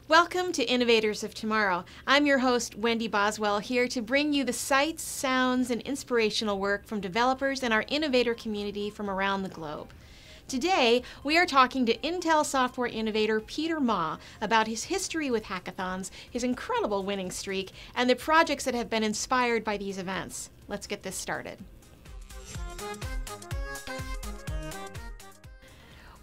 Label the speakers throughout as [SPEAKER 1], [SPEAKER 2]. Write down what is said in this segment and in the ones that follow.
[SPEAKER 1] Welcome to Innovators of Tomorrow. I'm your host, Wendy Boswell, here to bring you the sights, sounds, and inspirational work from developers in our innovator community from around the globe. Today, we are talking to Intel Software Innovator Peter Ma about his history with hackathons, his incredible winning streak, and the projects that have been inspired by these events. Let's get this started.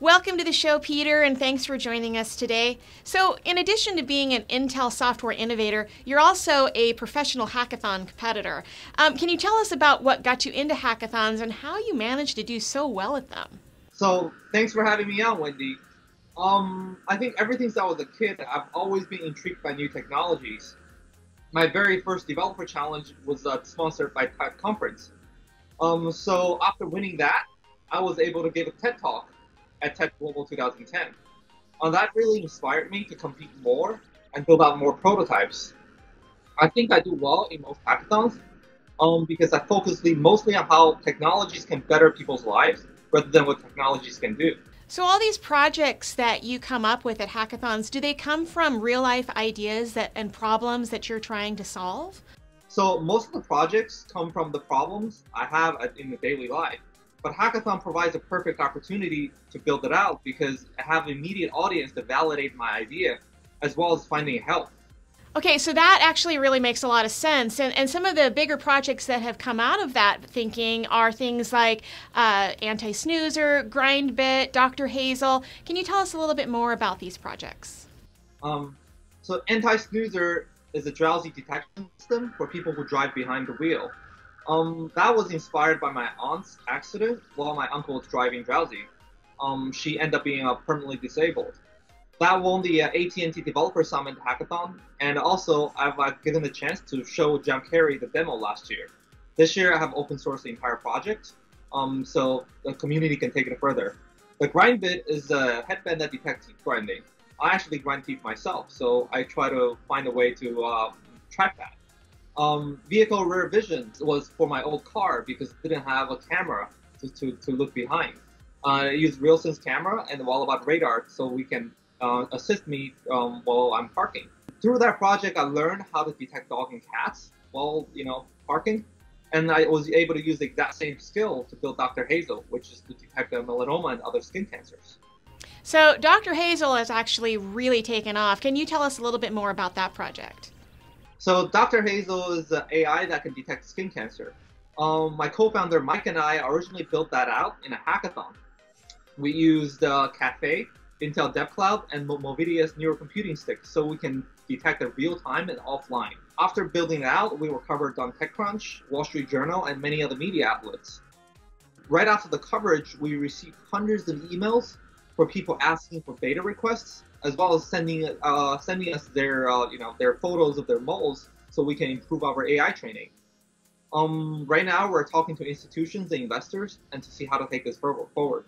[SPEAKER 1] Welcome to the show, Peter, and thanks for joining us today. So, in addition to being an Intel Software Innovator, you're also a professional hackathon competitor. Can you tell us about what got you into hackathons and how you managed to do so well at them?
[SPEAKER 2] So, thanks for having me on, Wendy. I think ever since I was a kid, I've always been intrigued by new technologies. My very first developer challenge was sponsored by TED Conference. So after winning that, I was able to give a TED Talk at TED Global 2010. That really inspired me to compete more and build out more prototypes. I think I do well in most hackathons because I focus mostly on how technologies can better people's lives rather than what technologies can do.
[SPEAKER 1] So all these projects that you come up with at hackathons, do they come from real-life ideas and problems that you're trying to solve?
[SPEAKER 2] So most of the projects come from the problems I have in the daily life. But hackathon provides a perfect opportunity to build it out because I have an immediate audience to validate my idea, as well as finding help.
[SPEAKER 1] Okay, so that actually really makes a lot of sense. And some of the bigger projects that have come out of that thinking are things like Anti-Snoozer, Grindbit, Doctor Hazel. Can you tell us a little bit more about these projects?
[SPEAKER 2] So Anti-Snoozer is a drowsy detection system for people who drive behind the wheel. That was inspired by my aunt's accident while my uncle was driving drowsy. She ended up being permanently disabled. That won the AT&T Developer Summit Hackathon, and also I've given the chance to show John Kerry the demo last year. This year I have open sourced the entire project, so the community can take it further. The Grindbit is a headband that detects teeth grinding. I actually grind teeth myself, so I try to find a way to track that. Vehicle rear vision was for my old car because it didn't have a camera to look behind. I used RealSense camera and Wallabout radar so we can assist me while I'm parking. Through that project, I learned how to detect dogs and cats while parking, and I was able to use the exact same skill to build Doctor Hazel, which is to detect melanoma and other skin cancers.
[SPEAKER 1] So Dr. Hazel has actually really taken off. Can you tell us a little bit more about that project?
[SPEAKER 2] So Doctor Hazel is an AI that can detect skin cancer. My co-founder Mike and I originally built that out in a hackathon. We used Cafe, Intel DevCloud, and Movidia's neurocomputing stick so we can detect it real-time and offline. After building it out, we were covered on TechCrunch, Wall Street Journal, and many other media outlets. Right after the coverage, we received hundreds of emails for people asking for beta requests, as well as sending us their photos of their moles so we can improve our AI training. Right now, we're talking to institutions and investors and to see how to take this forward.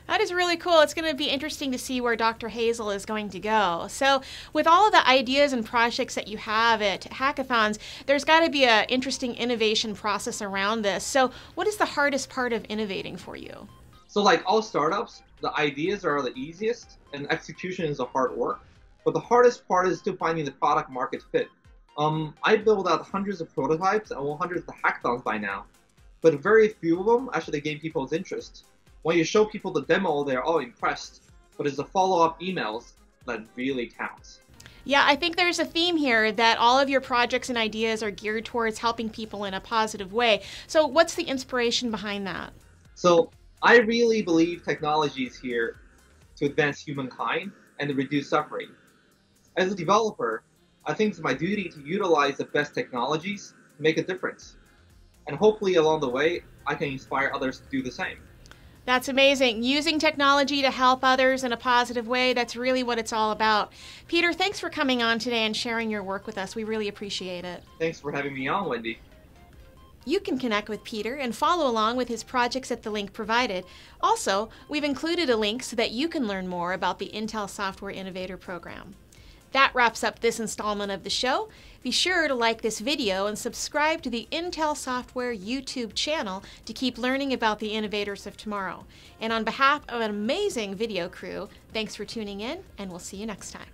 [SPEAKER 1] That is really cool. It's going to be interesting to see where Dr. Hazel is going to go. So with all of the ideas and projects that you have at hackathons, there's got to be an interesting innovation process around this. So what is the hardest part of innovating for you?
[SPEAKER 2] So like all startups, the ideas are the easiest and execution is the hard work. But the hardest part is still finding the product market fit. I built out hundreds of prototypes and won hundreds of hackathons by now. But very few of them actually gain people's interest. When you show people the demo, they're all impressed. But it's the follow-up emails that really counts.
[SPEAKER 1] Yeah, I think there's a theme here that all of your projects and ideas are geared towards helping people in a positive way. So what's the inspiration behind that?
[SPEAKER 2] So I really believe technology is here to advance humankind and to reduce suffering. As a developer, I think it's my duty to utilize the best technologies to make a difference. And hopefully along the way, I can inspire others to do the same.
[SPEAKER 1] That's amazing. Using technology to help others in a positive way, that's really what it's all about. Peter, thanks for coming on today and sharing your work with us. We really appreciate it.
[SPEAKER 2] Thanks for having me on, Wendy.
[SPEAKER 1] You can connect with Peter and follow along with his projects at the link provided. Also, we've included a link so that you can learn more about the Intel Software Innovator Program. That wraps up this installment of the show. Be sure to like this video and subscribe to the Intel Software YouTube channel to keep learning about the innovators of tomorrow. And on behalf of an amazing video crew, thanks for tuning in, and we'll see you next time.